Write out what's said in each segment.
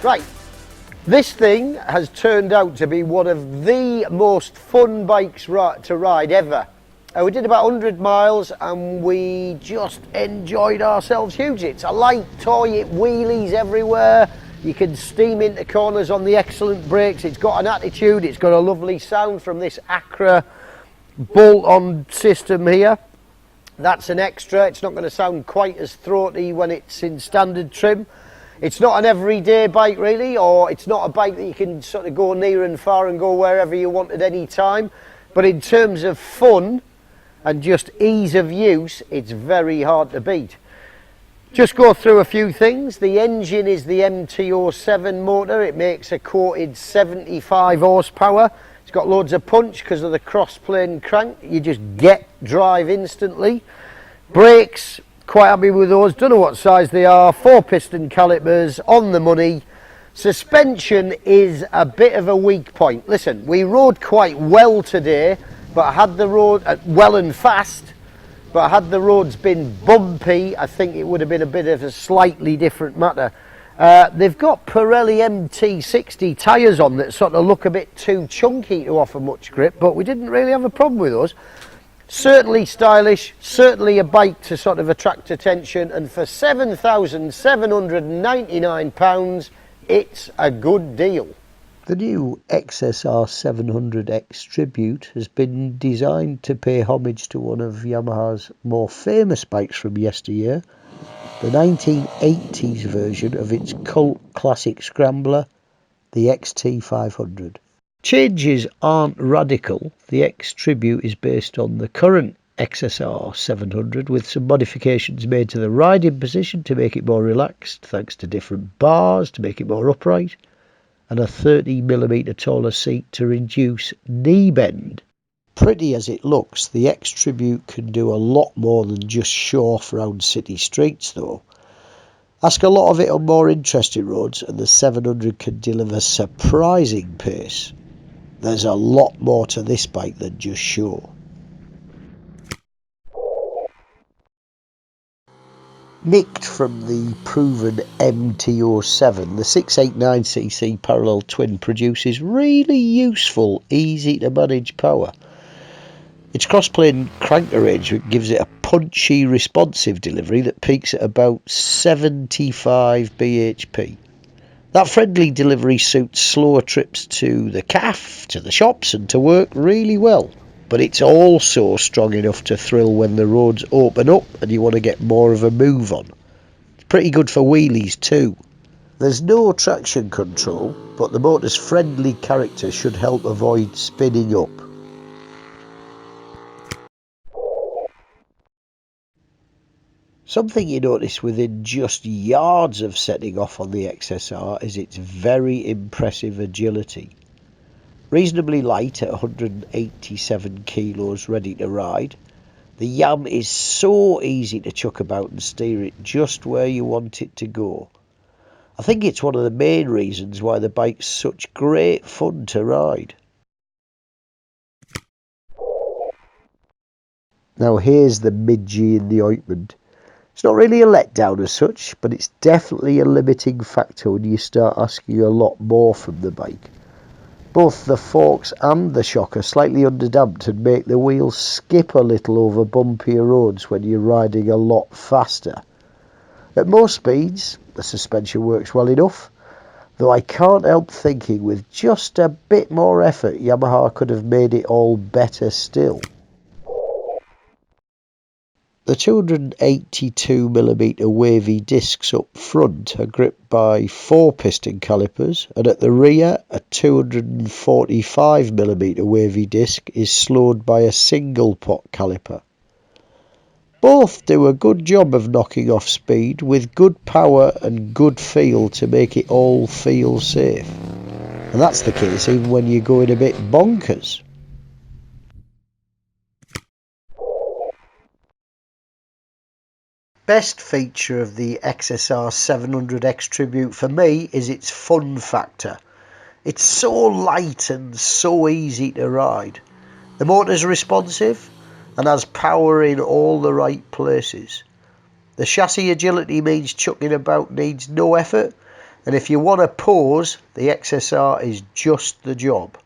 Right, this thing has turned out to be one of the most fun bikes to ride ever. We did about 100 miles and we just enjoyed ourselves hugely. It's a light toy, it wheelies everywhere, you can steam into corners on the excellent brakes, it's got an attitude, it's got a lovely sound from this Acra bolt-on system here. That's an extra, it's not going to sound quite as throaty when it's in standard trim. It's not an everyday bike really, or it's not a bike that you can sort of go near and far and go wherever you want at any time. But in terms of fun and just ease of use, it's very hard to beat. Just go through a few things. The engine is the MT07 motor. It makes a quoted 75 horsepower. It's got loads of punch because of the cross-plane crank. You just get drive instantly. Brakes, quite happy with those, don't know what size they are, 4-piston calipers, on the money. Suspension is a bit of a weak point. Listen, we rode quite well today, but had the road, well and fast, but had the roads been bumpy, I think it would have been a bit of a slightly different matter. They've got Pirelli MT60 tyres on that sort of look a bit too chunky to offer much grip, but we didn't really have a problem with those. Certainly stylish, certainly a bike to sort of attract attention, and for £7,799 it's a good deal. The new XSR 700X Tribute has been designed to pay homage to one of Yamaha's more famous bikes from yesteryear, the 1980s version of its cult classic scrambler, the XT500. Changes aren't radical. The X Tribute is based on the current XSR 700 with some modifications made to the riding position to make it more relaxed, thanks to different bars to make it more upright, and a 30mm taller seat to reduce knee bend. Pretty as it looks, the X Tribute can do a lot more than just show off around city streets though. Ask a lot of it on more interesting roads and the 700 can deliver surprising pace. There's a lot more to this bike than just show. Nicked from the proven MT07, the 689cc parallel twin produces really useful, easy to manage power. Its cross-plane crank arrangement gives it a punchy, responsive delivery that peaks at about 75 bhp. That friendly delivery suits slower trips to the cafe, to the shops and to work really well. But it's also strong enough to thrill when the roads open up and you want to get more of a move on. It's pretty good for wheelies too. There's no traction control, but the motor's friendly character should help avoid spinning up. Something you notice within just yards of setting off on the XSR is its very impressive agility. Reasonably light at 187 kilos ready to ride, the Yam is so easy to chuck about and steer it just where you want it to go. I think it's one of the main reasons why the bike's such great fun to ride. Now here's the midgie in the ointment. It's not really a letdown as such, but it's definitely a limiting factor when you start asking a lot more from the bike. Both the forks and the shock are slightly underdamped and make the wheels skip a little over bumpier roads when you're riding a lot faster. At most speeds, the suspension works well enough, though I can't help thinking with just a bit more effort Yamaha could have made it all better still. The 282mm wavy discs up front are gripped by 4-piston calipers, and at the rear a 245mm wavy disc is slowed by a single pot caliper. Both do a good job of knocking off speed with good power and good feel to make it all feel safe. And that's the case even when you're going a bit bonkers. Best feature of the XSR 700X Tribute for me is its fun factor. It's so light and so easy to ride. The motor's responsive and has power in all the right places. The chassis agility means chucking about needs no effort, and if you want to pose, the XSR is just the job.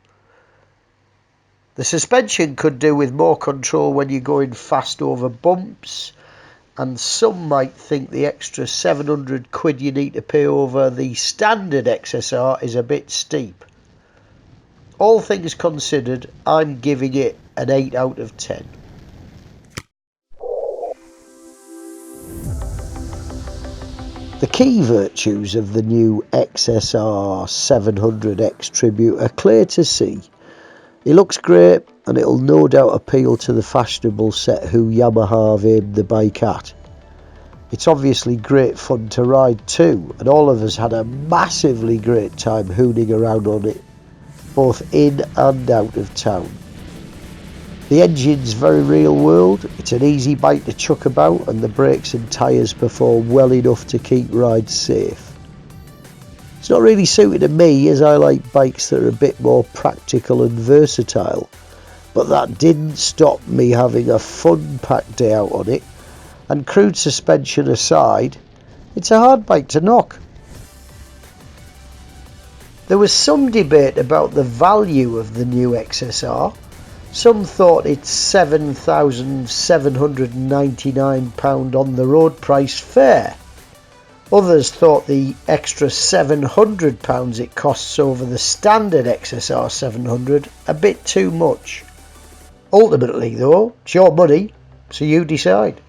The suspension could do with more control when you're going fast over bumps, and some might think the extra 700 quid you need to pay over the standard XSR is a bit steep. All things considered, I'm giving it an 8 out of 10. The key virtues of the new XSR 700X Tribute are clear to see. It looks great and it'll no doubt appeal to the fashionable set who Yamaha have aimed the bike at. It's obviously great fun to ride too, and all of us had a massively great time hooning around on it, both in and out of town. The engine's very real world, it's an easy bike to chuck about, and the brakes and tyres perform well enough to keep rides safe. It's not really suited to me, as I like bikes that are a bit more practical and versatile, but that didn't stop me having a fun-packed day out on it, and crude suspension aside, it's a hard bike to knock. There was some debate about the value of the new XSR. Some thought its £7,799 on the road price fair. Others thought the extra £700 it costs over the standard XSR 700 a bit too much. Ultimately though, it's your money, so you decide.